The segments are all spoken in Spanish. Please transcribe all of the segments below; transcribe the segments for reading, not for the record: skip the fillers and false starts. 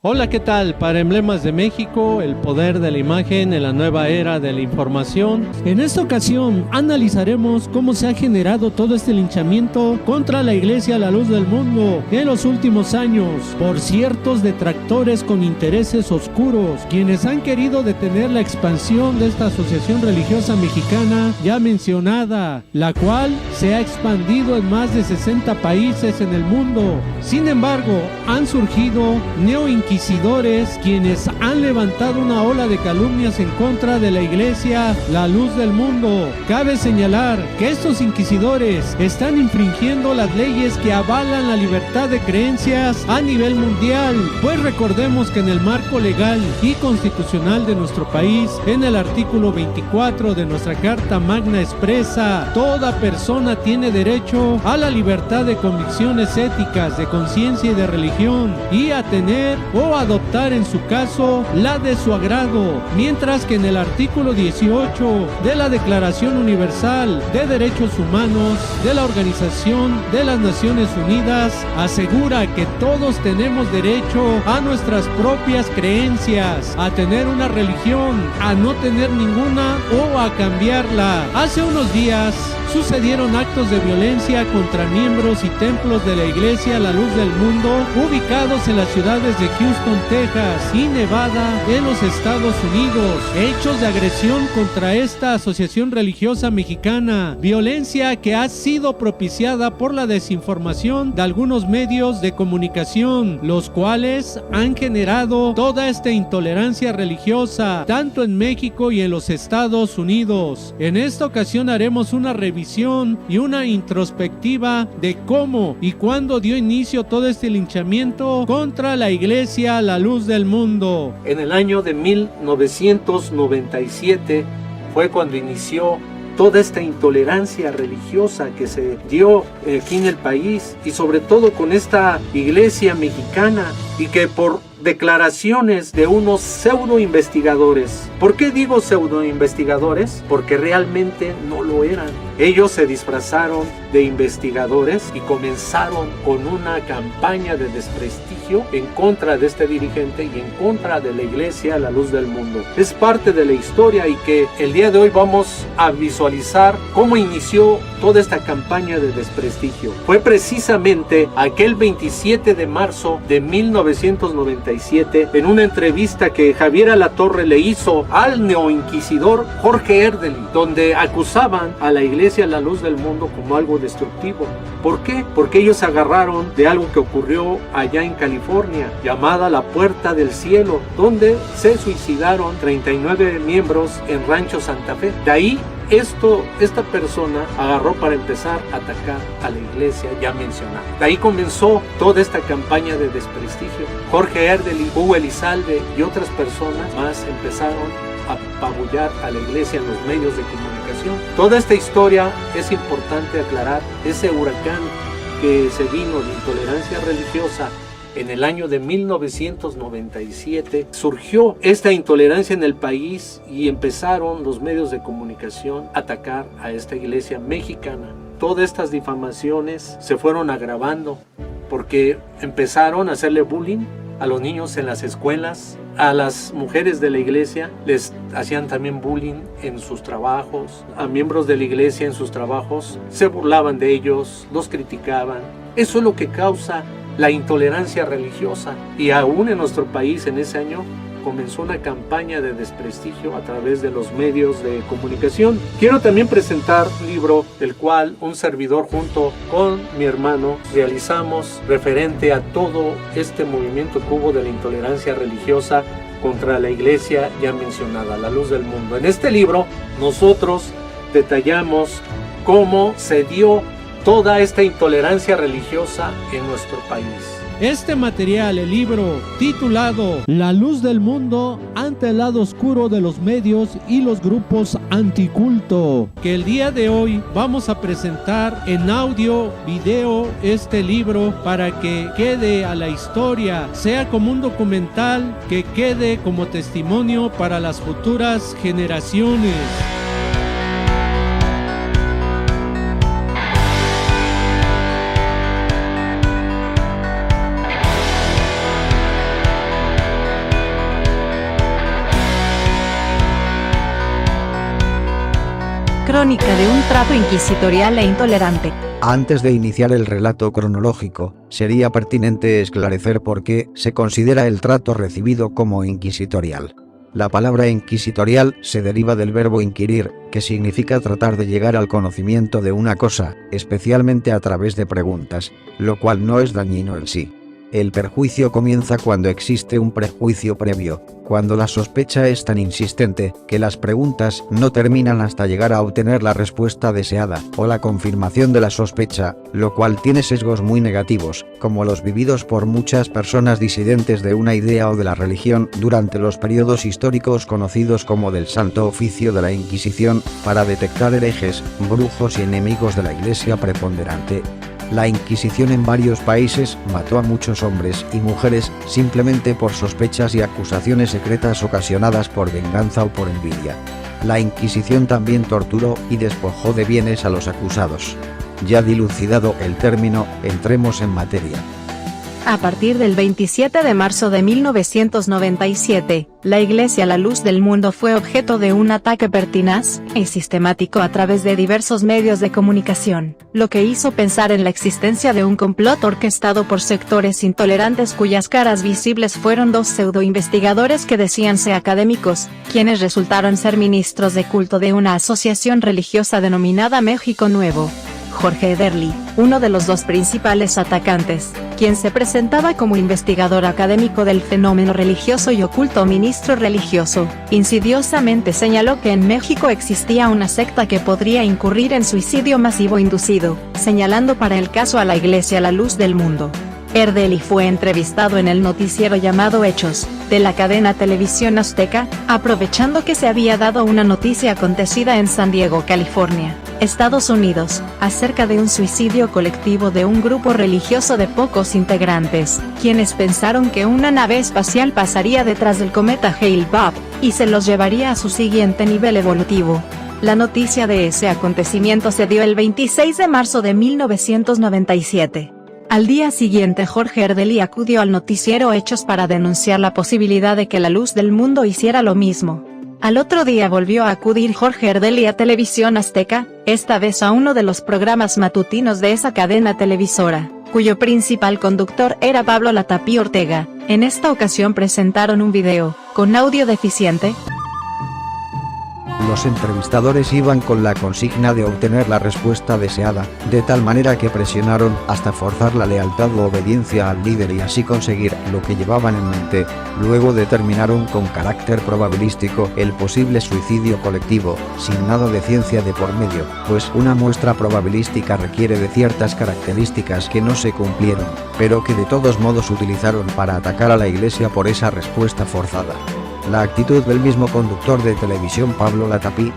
Hola, ¿qué tal? Para Emblemas de México, el poder de la imagen en la nueva era de la información. En esta ocasión analizaremos cómo se ha generado todo este linchamiento contra la Iglesia a la luz del mundo en los últimos años por ciertos detractores con intereses oscuros, quienes han querido detener la expansión de esta asociación religiosa mexicana ya mencionada, la cual se ha expandido en más de 60 países en el mundo. Sin embargo, han surgido neoinquisidores quienes han levantado una ola de calumnias en contra de la Iglesia, la luz del mundo. Cabe señalar que estos inquisidores están infringiendo las leyes que avalan la libertad de creencias a nivel mundial, pues recordemos que en el marco legal y constitucional de nuestro país, en el artículo 24 de nuestra Carta Magna expresa: toda persona tiene derecho a la libertad de convicciones éticas, de conciencia y de religión, y a tener o adoptar en su caso la de su agrado, mientras que en el artículo 18 de la Declaración Universal de Derechos Humanos de la Organización de las Naciones Unidas asegura que todos tenemos derecho a nuestras propias creencias, a tener una religión, a no tener ninguna o a cambiarla. Hace unos días sucedieron actos de violencia contra miembros y templos de la Iglesia La Luz del Mundo, ubicados en las ciudades de Houston, Texas y Nevada, en los Estados Unidos. Hechos de agresión contra esta asociación religiosa mexicana, violencia que ha sido propiciada por la desinformación de algunos medios de comunicación, los cuales han generado toda esta intolerancia religiosa, tanto en México y en los Estados Unidos. En esta ocasión haremos una revisión y una introspectiva de cómo y cuándo dio inicio todo este linchamiento contra la Iglesia, la luz del mundo. En el año de 1997 fue cuando inició toda esta intolerancia religiosa que se dio aquí en el país, y sobre todo con esta iglesia mexicana, y que por declaraciones de unos pseudo investigadores. ¿Por qué digo pseudo investigadores? Porque realmente no lo eran. Ellos se disfrazaron de investigadores y comenzaron con una campaña de desprestigio en contra de este dirigente y en contra de la Iglesia La Luz del Mundo. Es parte de la historia, y que el día de hoy vamos a visualizar cómo inició toda esta campaña de desprestigio. Fue precisamente aquel 27 de marzo de 1997, en una entrevista que Javier Alatorre le hizo al neoinquisidor Jorge Erdely, donde acusaban a la Iglesia La Luz del Mundo como algo destructivo. ¿Por qué? Porque ellos se agarraron de algo que ocurrió allá en California, llamada la Puerta del Cielo, donde se suicidaron 39 miembros en Rancho Santa Fe. De ahí esta persona agarró para empezar a atacar a la iglesia ya mencionada. De ahí comenzó toda esta campaña de desprestigio. Jorge Erdely, Hugo Elizalde y otras personas más empezaron a apabullar a la iglesia en los medios de comunicación. Toda esta historia es importante aclarar. Ese huracán que se vino de intolerancia religiosa en el año de 1997, surgió esta intolerancia en el país y empezaron los medios de comunicación a atacar a esta iglesia mexicana. Todas estas difamaciones se fueron agravando porque empezaron a hacerle bullying a los niños en las escuelas, a las mujeres de la iglesia les hacían también bullying en sus trabajos, a miembros de la iglesia en sus trabajos se burlaban de ellos, los criticaban. Eso es lo que causa la intolerancia religiosa, y aún en nuestro país en ese año comenzó una campaña de desprestigio a través de los medios de comunicación. Quiero también presentar un libro el cual un servidor junto con mi hermano realizamos referente a todo este movimiento que hubo de la intolerancia religiosa contra la iglesia ya mencionada, La Luz del Mundo. En este libro nosotros detallamos cómo se dio toda esta intolerancia religiosa en nuestro país. Este material, el libro titulado La Luz del Mundo ante el lado oscuro de los medios y los grupos anticulto, que el día de hoy vamos a presentar en audio, video, este libro para que quede a la historia, sea como un documental que quede como testimonio para las futuras generaciones. crónica de un trato inquisitorial e intolerante. Antes de iniciar el relato cronológico, sería pertinente esclarecer por qué se considera el trato recibido como inquisitorial. La palabra inquisitorial se deriva del verbo inquirir, que significa tratar de llegar al conocimiento de una cosa, especialmente a través de preguntas, lo cual no es dañino en sí. El perjuicio comienza cuando existe un prejuicio previo, cuando la sospecha es tan insistente que las preguntas no terminan hasta llegar a obtener la respuesta deseada o la confirmación de la sospecha, lo cual tiene sesgos muy negativos, como los vividos por muchas personas disidentes de una idea o de la religión durante los periodos históricos conocidos como del Santo Oficio de la Inquisición, para detectar herejes, brujos y enemigos de la Iglesia preponderante. La Inquisición en varios países mató a muchos hombres y mujeres simplemente por sospechas y acusaciones secretas ocasionadas por venganza o por envidia. La Inquisición también torturó y despojó de bienes a los acusados. Ya dilucidado el término, entremos en materia. A partir del 27 de marzo de 1997, la Iglesia La Luz del Mundo fue objeto de un ataque pertinaz y sistemático a través de diversos medios de comunicación, lo que hizo pensar en la existencia de un complot orquestado por sectores intolerantes cuyas caras visibles fueron dos pseudo-investigadores que decíanse académicos, quienes resultaron ser ministros de culto de una asociación religiosa denominada México Nuevo. Jorge Ederly, uno de los dos principales atacantes, quien se presentaba como investigador académico del fenómeno religioso y oculto ministro religioso, insidiosamente señaló que en México existía una secta que podría incurrir en suicidio masivo inducido, señalando para el caso a la Iglesia La Luz del Mundo. Ederly fue entrevistado en el noticiero llamado Hechos, de la cadena Televisión Azteca, aprovechando que se había dado una noticia acontecida en San Diego, California, Estados Unidos, acerca de un suicidio colectivo de un grupo religioso de pocos integrantes, quienes pensaron que una nave espacial pasaría detrás del cometa Hale-Bopp, y se los llevaría a su siguiente nivel evolutivo. La noticia de ese acontecimiento se dio el 26 de marzo de 1997. Al día siguiente Jorge Ederly acudió al noticiero Hechos para denunciar la posibilidad de que La Luz del Mundo hiciera lo mismo. Al otro día volvió a acudir Jorge Ederly a Televisión Azteca, esta vez a uno de los programas matutinos de esa cadena televisora, cuyo principal conductor era Pablo Latapí Ortega. En esta ocasión presentaron un video, con audio deficiente. Los entrevistadores iban con la consigna de obtener la respuesta deseada, de tal manera que presionaron hasta forzar la lealtad o obediencia al líder y así conseguir lo que llevaban en mente. Luego determinaron con carácter probabilístico el posible suicidio colectivo, sin nada de ciencia de por medio, pues una muestra probabilística requiere de ciertas características que no se cumplieron, pero que de todos modos utilizaron para atacar a la Iglesia por esa respuesta forzada. La actitud del mismo conductor de televisión Pablo Latapí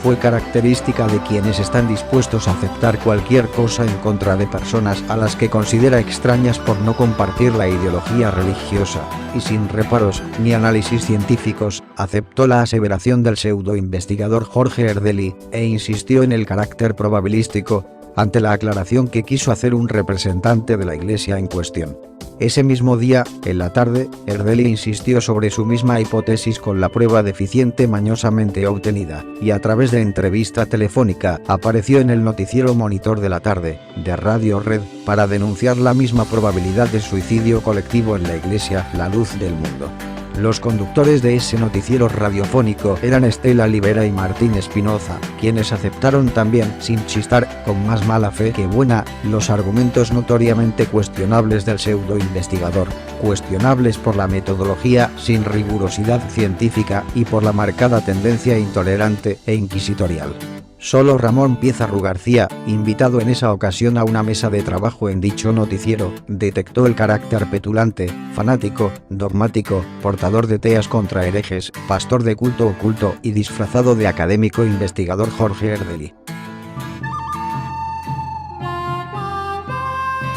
fue característica de quienes están dispuestos a aceptar cualquier cosa en contra de personas a las que considera extrañas por no compartir la ideología religiosa, y sin reparos ni análisis científicos, aceptó la aseveración del pseudo-investigador Jorge Ederly, e insistió en el carácter probabilístico, ante la aclaración que quiso hacer un representante de la Iglesia en cuestión. Ese mismo día, en la tarde, Ederly insistió sobre su misma hipótesis con la prueba deficiente mañosamente obtenida, y a través de entrevista telefónica apareció en el noticiero Monitor de la Tarde, de Radio Red, para denunciar la misma probabilidad de suicidio colectivo en la Iglesia La Luz del Mundo. Los conductores de ese noticiero radiofónico eran Estela Libera y Martín Espinoza, quienes aceptaron también, sin chistar, con más mala fe que buena, los argumentos notoriamente cuestionables del pseudo-investigador, cuestionables por la metodología sin rigurosidad científica y por la marcada tendencia intolerante e inquisitorial. Solo Ramón Piezarru García, invitado en esa ocasión a una mesa de trabajo en dicho noticiero, detectó el carácter petulante, fanático, dogmático, portador de teas contra herejes, pastor de culto oculto y disfrazado de académico investigador Jorge Ederly.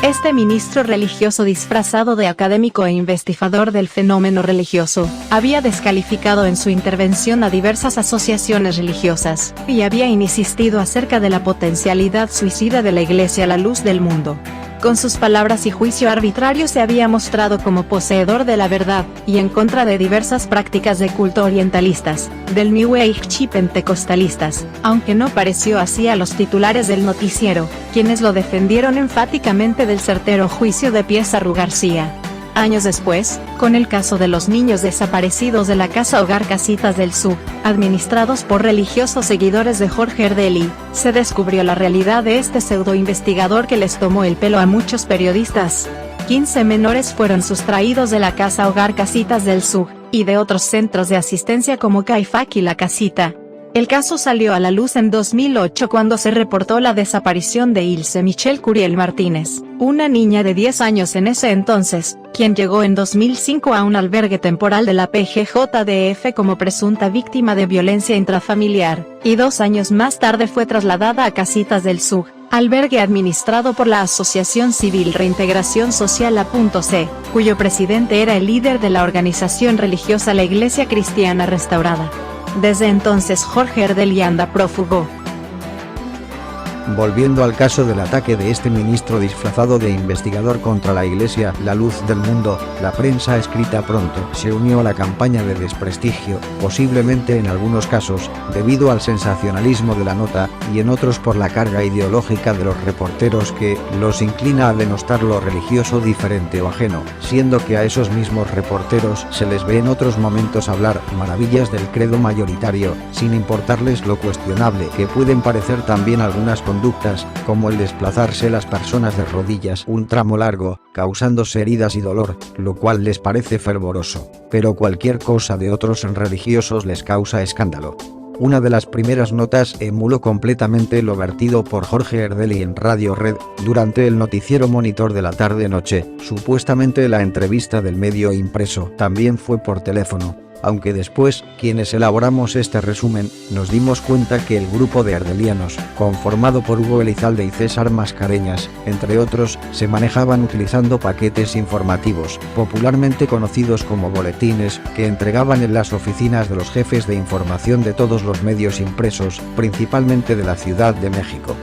Este ministro religioso disfrazado de académico e investigador del fenómeno religioso, había descalificado en su intervención a diversas asociaciones religiosas, y había insistido acerca de la potencialidad suicida de la Iglesia La Luz del Mundo. Con sus palabras y juicio arbitrario se había mostrado como poseedor de la verdad, y en contra de diversas prácticas de culto orientalistas, del New Age y pentecostalistas, aunque no pareció así a los titulares del noticiero, quienes lo defendieron enfáticamente del certero juicio de Piezarro García. Años después, con el caso de los niños desaparecidos de la Casa Hogar Casitas del Sur, administrados por religiosos seguidores de Jorge Ardeli, se descubrió la realidad de este pseudo-investigador que les tomó el pelo a muchos periodistas. 15 menores fueron sustraídos de la Casa Hogar Casitas del Sur, y de otros centros de asistencia como CAIFAC y La Casita. El caso salió a la luz en 2008 cuando se reportó la desaparición de Ilse Michelle Curiel Martínez, una niña de 10 años en ese entonces, quien llegó en 2005 a un albergue temporal de la PGJDF como presunta víctima de violencia intrafamiliar, y 2 años más tarde fue trasladada a Casitas del Sur, albergue administrado por la Asociación Civil Reintegración Social A.C., cuyo presidente era el líder de la organización religiosa la Iglesia Cristiana Restaurada. Desde entonces Jorge Ardeli anda prófugo. Volviendo al caso del ataque de este ministro disfrazado de investigador contra la Iglesia, La Luz del Mundo, la prensa escrita pronto se unió a la campaña de desprestigio, posiblemente en algunos casos, debido al sensacionalismo de la nota, y en otros por la carga ideológica de los reporteros que los inclina a denostar lo religioso diferente o ajeno, siendo que a esos mismos reporteros se les ve en otros momentos hablar maravillas del credo mayoritario, sin importarles lo cuestionable que pueden parecer también algunas conductas, como el desplazarse las personas de rodillas un tramo largo, causándose heridas y dolor, lo cual les parece fervoroso, pero cualquier cosa de otros religiosos les causa escándalo. Una de las primeras notas emuló completamente lo vertido por Jorge Ardeli en Radio Red, durante el noticiero Monitor de la tarde-noche. Supuestamente la entrevista del medio impreso también fue por teléfono, aunque después, quienes elaboramos este resumen, nos dimos cuenta que el grupo de ardelianos, conformado por Hugo Elizalde y César Mascareñas, entre otros, se manejaban utilizando paquetes informativos, popularmente conocidos como boletines, que entregaban en las oficinas de los jefes de información de todos los medios impresos, principalmente de la Ciudad de México.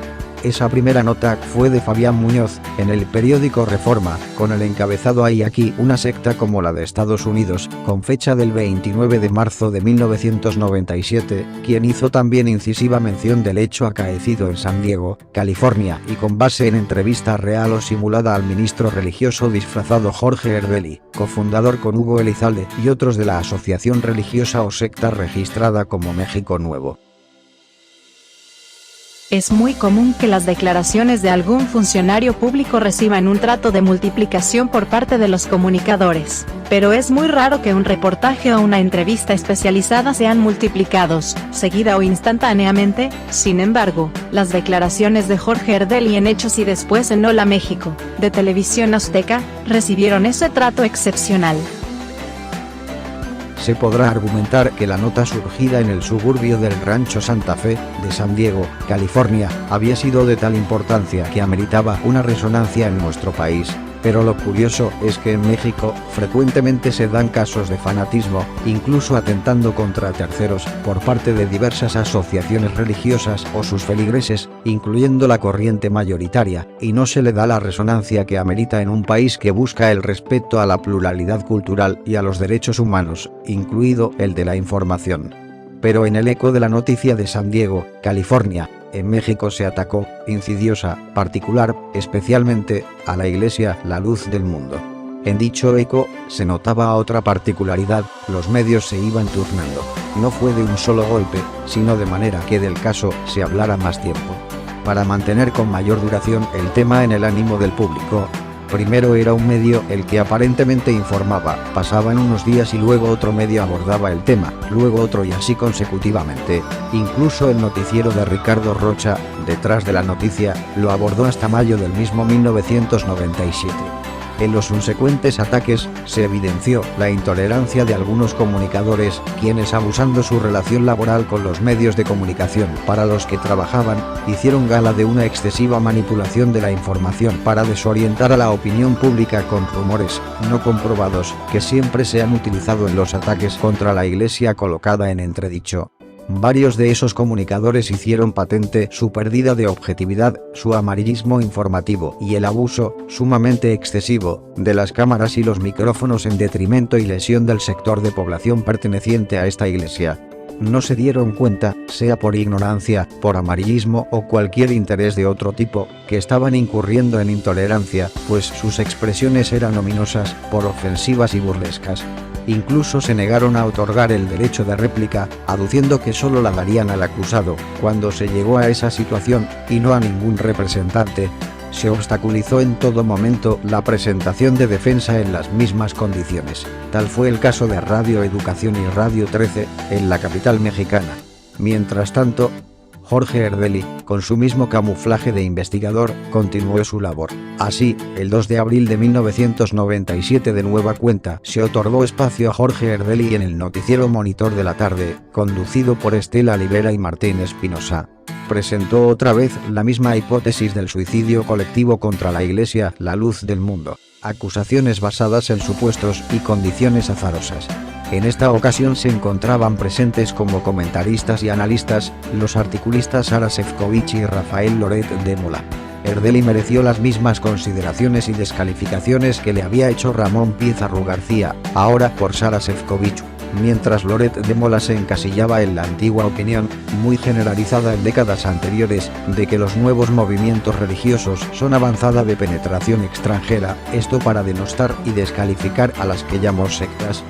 Esa primera nota fue de Fabián Muñoz, en el periódico Reforma, con el encabezado "Hay aquí una secta como la de Estados Unidos", con fecha del 29 de marzo de 1997, quien hizo también incisiva mención del hecho acaecido en San Diego, California, y con base en entrevista real o simulada al ministro religioso disfrazado Jorge Ardeli, cofundador con Hugo Elizalde y otros de la asociación religiosa o secta registrada como México Nuevo. Es muy común que las declaraciones de algún funcionario público reciban un trato de multiplicación por parte de los comunicadores, pero es muy raro que un reportaje o una entrevista especializada sean multiplicados, seguida o instantáneamente. Sin embargo, las declaraciones de Jorge Ardeli en Hechos y después en Hola México, de Televisión Azteca, recibieron ese trato excepcional. Se podrá argumentar que la nota surgida en el suburbio del Rancho Santa Fe, de San Diego, California, había sido de tal importancia que ameritaba una resonancia en nuestro país. Pero lo curioso es que en México frecuentemente se dan casos de fanatismo, incluso atentando contra terceros, por parte de diversas asociaciones religiosas o sus feligreses, incluyendo la corriente mayoritaria, y no se le da la resonancia que amerita en un país que busca el respeto a la pluralidad cultural y a los derechos humanos, incluido el de la información. Pero en el eco de la noticia de San Diego, California, en México se atacó, insidiosa, particular, especialmente, a la Iglesia, La Luz del Mundo. En dicho eco, se notaba otra particularidad: los medios se iban turnando. No fue de un solo golpe, sino de manera que del caso se hablara más tiempo, para mantener con mayor duración el tema en el ánimo del público. Primero era un medio el que aparentemente informaba, pasaban unos días y luego otro medio abordaba el tema, luego otro y así consecutivamente. Incluso el noticiero de Ricardo Rocha, Detrás de la Noticia, lo abordó hasta mayo del mismo 1997. En los subsecuentes ataques, se evidenció la intolerancia de algunos comunicadores, quienes abusando su relación laboral con los medios de comunicación para los que trabajaban, hicieron gala de una excesiva manipulación de la información para desorientar a la opinión pública con rumores, no comprobados, que siempre se han utilizado en los ataques contra la Iglesia colocada en entredicho. Varios de esos comunicadores hicieron patente su pérdida de objetividad, su amarillismo informativo y el abuso, sumamente excesivo, de las cámaras y los micrófonos en detrimento y lesión del sector de población perteneciente a esta iglesia. No se dieron cuenta, sea por ignorancia, por amarillismo o cualquier interés de otro tipo, que estaban incurriendo en intolerancia, pues sus expresiones eran ominosas, por ofensivas y burlescas. Incluso se negaron a otorgar el derecho de réplica, aduciendo que solo la darían al acusado. Cuando se llegó a esa situación, y no a ningún representante, se obstaculizó en todo momento la presentación de defensa en las mismas condiciones. Tal fue el caso de Radio Educación y Radio 13, en la capital mexicana. Mientras tanto, Jorge Ardely, con su mismo camuflaje de investigador, continuó su labor. Así, el 2 de abril de 1997 de nueva cuenta se otorgó espacio a Jorge Ardely en el noticiero Monitor de la Tarde, conducido por Estela Libera y Martín Espinosa. Presentó otra vez la misma hipótesis del suicidio colectivo contra la Iglesia, la luz del mundo. Acusaciones basadas en supuestos y condiciones azarosas. En esta ocasión se encontraban presentes como comentaristas y analistas, los articulistas Sara Sefcovic y Rafael Loret de Mola. Ardely mereció las mismas consideraciones y descalificaciones que le había hecho Ramón Pizarro García, ahora por Sara Sefcovic, mientras Loret de Mola se encasillaba en la antigua opinión, muy generalizada en décadas anteriores, de que los nuevos movimientos religiosos son avanzada de penetración extranjera, esto para denostar y descalificar a las que llamó sectas.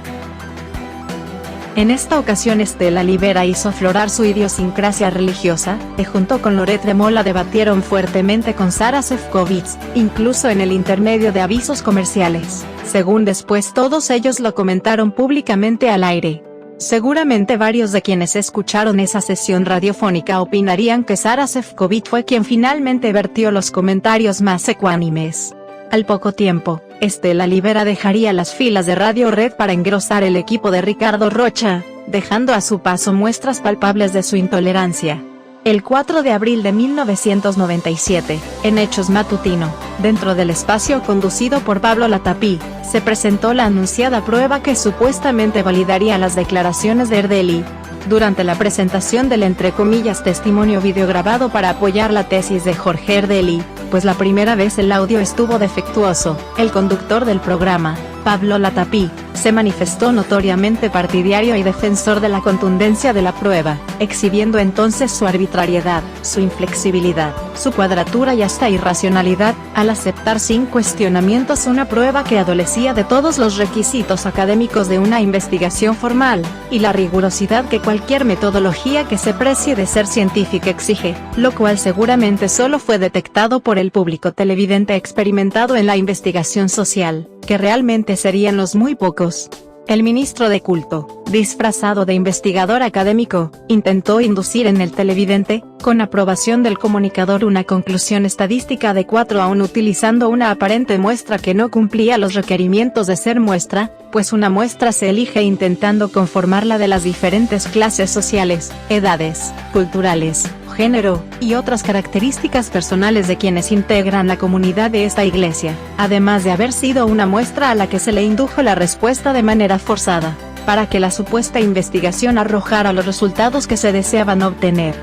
En esta ocasión Estela Libera hizo aflorar su idiosincrasia religiosa, y junto con Loret de Mola debatieron fuertemente con Sara Sefcovic, incluso en el intermedio de avisos comerciales, según después todos ellos lo comentaron públicamente al aire. Seguramente varios de quienes escucharon esa sesión radiofónica opinarían que Sara Sefcovic fue quien finalmente vertió los comentarios más ecuánimes. Al poco tiempo, Estela Libera dejaría las filas de Radio Red para engrosar el equipo de Ricardo Rocha, dejando a su paso muestras palpables de su intolerancia. El 4 de abril de 1997, en Hechos Matutino, dentro del espacio conducido por Pablo Latapí, se presentó la anunciada prueba que supuestamente validaría las declaraciones de Ardely. Durante la presentación del entre comillas testimonio videograbado para apoyar la tesis de Jorge Ardely, pues la primera vez el audio estuvo defectuoso, el conductor del programa, Pablo Latapí, se manifestó notoriamente partidario y defensor de la contundencia de la prueba, exhibiendo entonces su arbitrariedad, su inflexibilidad, su cuadratura y hasta irracionalidad, al aceptar sin cuestionamientos una prueba que adolecía de todos los requisitos académicos de una investigación formal, y la rigurosidad que cualquier metodología que se precie de ser científica exige, lo cual seguramente solo fue detectado por el público televidente experimentado en la investigación social, que realmente serían los muy pocos. El ministro de culto, disfrazado de investigador académico, intentó inducir en el televidente, con aprobación del comunicador, una conclusión estadística de 4 a 1 utilizando una aparente muestra que no cumplía los requerimientos de ser muestra, pues una muestra se elige intentando conformarla de las diferentes clases sociales, edades, culturales, género, y otras características personales de quienes integran la comunidad de esta iglesia, además de haber sido una muestra a la que se le indujo la respuesta de manera forzada, para que la supuesta investigación arrojara los resultados que se deseaban obtener.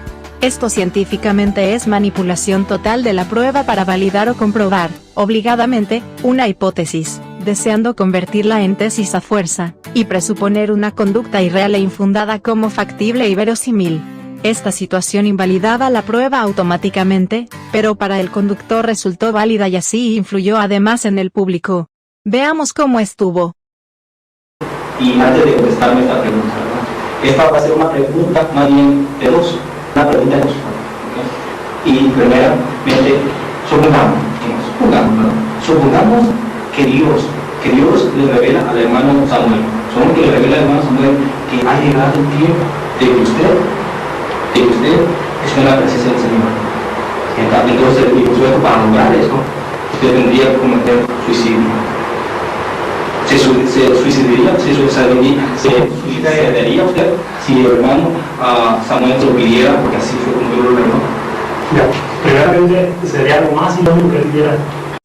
Esto científicamente es manipulación total de la prueba para validar o comprobar, obligadamente, una hipótesis, deseando convertirla en tesis a fuerza, y presuponer una conducta irreal e infundada como factible y verosímil. Esta situación invalidaba la prueba automáticamente, pero para el conductor resultó válida y así influyó además en el público. Veamos cómo estuvo. Y antes de contestarme esta pregunta, ¿verdad? Esta va a ser una pregunta más bien de dos, una pregunta de dos. ¿Okay? Y primeramente, supongamos que Dios le revela al hermano Samuel, que le revela al hermano Samuel que ha llegado el tiempo de que usted es una presencia del Señor. Entonces, y por supuesto, para lograr eso, usted tendría que cometer suicidio. ¿Se suicidaría usted si el hermano Samuel se lo pidiera, porque así fue como yo lo logró? Primeramente, sería lo más ilógico que pidiera.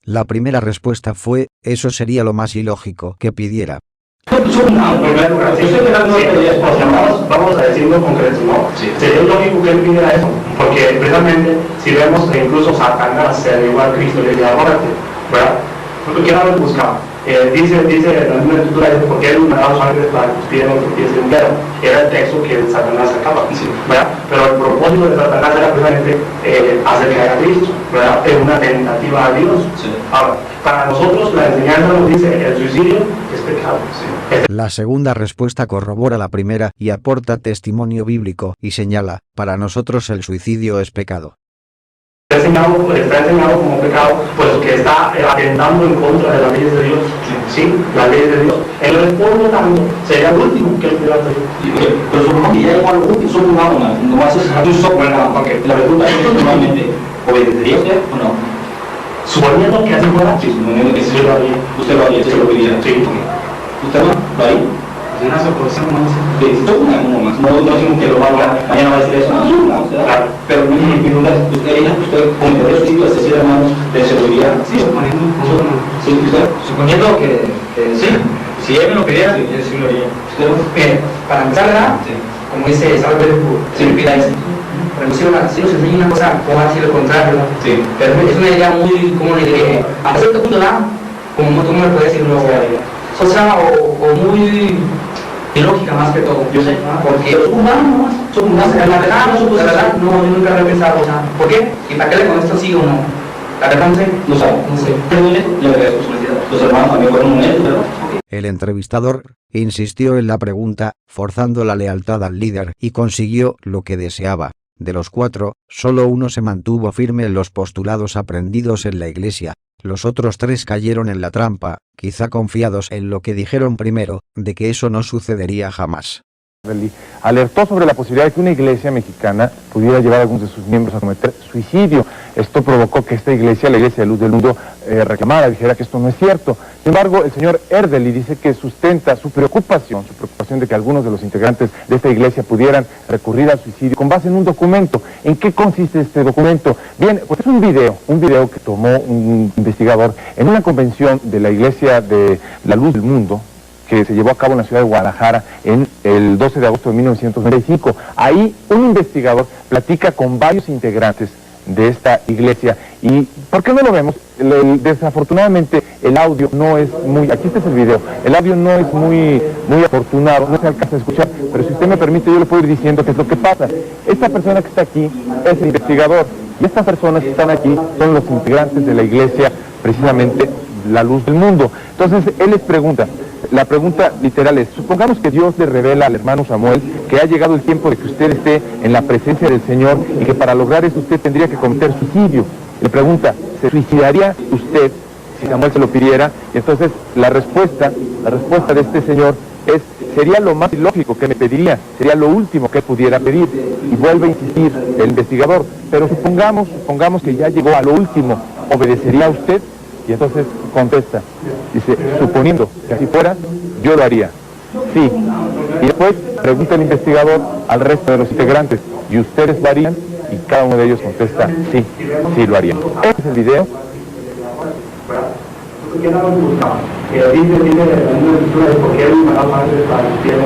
La primera respuesta fue, eso sería lo más ilógico que pidiera. Vamos a decirlo concreto, ¿no? Sí. Sería lógico que él pidiera eso, porque precisamente si vemos que incluso Satanás se negó a Cristo, le dijo, órate, ¿verdad? Porque era lo que buscaba. Dice la misma escritura, dice, porque él mandaba a los ángeles para que pidieran los pies de un dedo. Era el texto que Satanás sacaba, ¿verdad? Pero el propósito de Satanás era precisamente hacer caer a Cristo, ¿verdad? Es una tentativa a Dios. Sí. Ahora, para nosotros la enseñanza nos dice, el suicidio es pecado. Sí. La segunda respuesta corrobora la primera y aporta testimonio bíblico y señala, para nosotros el suicidio es pecado. Está enseñado como pecado, puesto que está atentando en contra de las leyes de Dios. Sí, las leyes de Dios. Él responde tanto, sería el último que él pudiera hacer. Pero supongamos que ya llegó al último, supongamos, nomás es un software, la pregunta es, normalmente, ¿obedecería usted o no? Suponiendo que así fuera, Sí, suponiendo que sí lo haría. Usted lo haría, usted lo pediría. Sí. ¿Usted no? ¿Lo haría? Una suposición, no sé. No más, no decimos que lo va a lograr, mañana va a decir eso, no, Claro. pero mi pregunta es, ¿usted haría, usted cometería suicidio, es decir, hermanos, de seguridad? Sí, suponiendo ¿Sí, usted? Suponiendo que sí, si él me lo pidiera, yo sí lo haría. ¿Usted no? Para empezar, ¿verdad? Sí. Como dice Salvador, Sí. pero si nos enseña una cosa, como decir lo contrario, ¿verdad? Sí. Pero es una idea muy, como le diré, a cierto punto, ¿verdad? Como tú me puedes decirlo, social o muy ilógica más que todo. Yo sé. Porque los humanos, la verdad, no, yo nunca lo he pensado, o sea, ¿por qué? ¿Y para qué le contesto sí o no? La verdad no sé. No sabe. No sé. Le agradezco su honestidad. Los hermanos también fueron honestos, ¿verdad? El entrevistador insistió en la pregunta, forzando la lealtad al líder, y consiguió lo que deseaba. De los 4, solo uno se mantuvo firme en los postulados aprendidos en la iglesia. Los otros 3 cayeron en la trampa, quizá confiados en lo que dijeron primero, de que eso no sucedería jamás. Alertó sobre la posibilidad de que una iglesia mexicana pudiera llevar a algunos de sus miembros a cometer suicidio. Esto provocó que esta iglesia, la Iglesia de Luz del Mundo, reclamara, dijera que esto no es cierto. Sin embargo, el señor Erdely dice que sustenta su preocupación de que algunos de los integrantes de esta iglesia pudieran recurrir al suicidio con base en un documento. ¿En qué consiste este documento? Bien, pues es un video que tomó un investigador en una convención de la Iglesia de la Luz del Mundo, que se llevó a cabo en la ciudad de Guadalajara en el 12 de agosto de 1995. Ahí un investigador platica con varios integrantes de esta iglesia. ¿Y por qué no lo vemos? Desafortunadamente el audio no es muy... Aquí está el video. El audio no es muy afortunado, no se alcanza a escuchar, pero si usted me permite yo le puedo ir diciendo qué es lo que pasa. Esta persona que está aquí es el investigador y estas personas que están aquí son los integrantes de la iglesia, precisamente la Luz del Mundo. Entonces él les pregunta. La pregunta literal es, supongamos que Dios le revela al hermano Samuel que ha llegado el tiempo de que usted esté en la presencia del Señor y que para lograr eso usted tendría que cometer suicidio. Le pregunta, ¿se suicidaría usted si Samuel se lo pidiera? Y entonces la respuesta de este señor es, sería lo más ilógico que me pediría, sería lo último que pudiera pedir. Y vuelve a insistir el investigador, pero supongamos que ya llegó a lo último, ¿obedecería usted? Y entonces contesta, dice, suponiendo que así fuera, yo lo haría. Sí. Y después pregunta el investigador al resto de los integrantes, ¿y ustedes lo harían? Y cada uno de ellos contesta, sí, sí lo haría. Este es el video.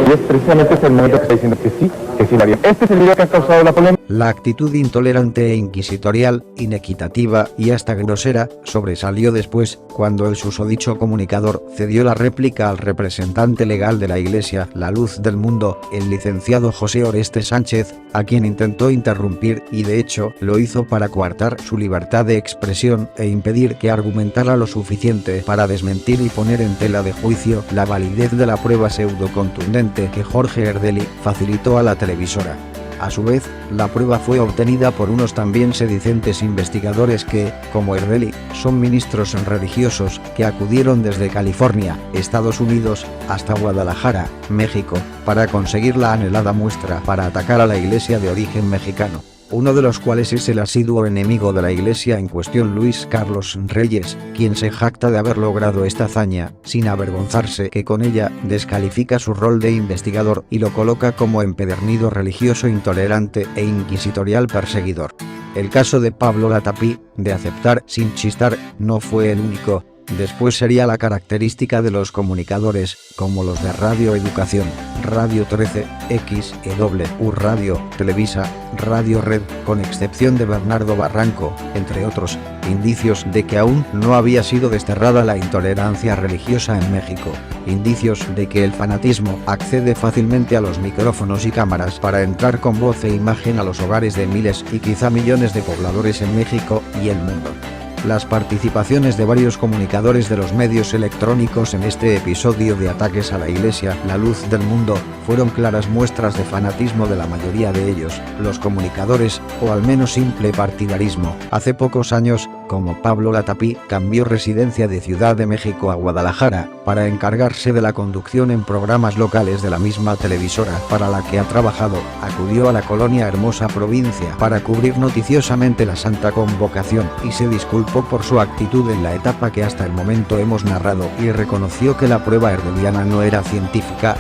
Y es precisamente el momento que está diciendo que sí lo haría. Este es el video que ha causado la polémica. La actitud intolerante e inquisitorial, inequitativa y hasta grosera, sobresalió después, cuando el susodicho comunicador cedió la réplica al representante legal de la Iglesia, la Luz del Mundo, el licenciado José Oreste Sánchez, a quien intentó interrumpir y de hecho lo hizo para coartar su libertad de expresión e impedir que argumentara lo suficiente para desmentir y poner en tela de juicio la validez de la prueba pseudo-contundente que Jorge Erdely facilitó a la televisora. A su vez, la prueba fue obtenida por unos también sedicentes investigadores que, como Erdely, son ministros religiosos que acudieron desde California, Estados Unidos, hasta Guadalajara, México, para conseguir la anhelada muestra para atacar a la iglesia de origen mexicano. Uno de los cuales es el asiduo enemigo de la iglesia en cuestión, Luis Carlos Reyes, quien se jacta de haber logrado esta hazaña, sin avergonzarse que con ella descalifica su rol de investigador y lo coloca como empedernido religioso intolerante e inquisitorial perseguidor. El caso de Pablo Latapí, de aceptar sin chistar, no fue el único. Después sería la característica de los comunicadores, como los de Radio Educación, Radio 13, XEW Radio, Televisa, Radio Red, con excepción de Bernardo Barranco, entre otros, indicios de que aún no había sido desterrada la intolerancia religiosa en México, indicios de que el fanatismo accede fácilmente a los micrófonos y cámaras para entrar con voz e imagen a los hogares de miles y quizá millones de pobladores en México y el mundo. Las participaciones de varios comunicadores de los medios electrónicos en este episodio de ataques a la Iglesia, la luz del mundo, fueron claras muestras de fanatismo de la mayoría de ellos, los comunicadores, o al menos simple partidarismo. Hace pocos años, como Pablo Latapí, cambió residencia de Ciudad de México a Guadalajara, para encargarse de la conducción en programas locales de la misma televisora para la que ha trabajado, acudió a la colonia Hermosa Provincia para cubrir noticiosamente la Santa Convocación y se disculpó por su actitud en la etapa que hasta el momento hemos narrado y reconoció que la prueba hermeliana no era científica.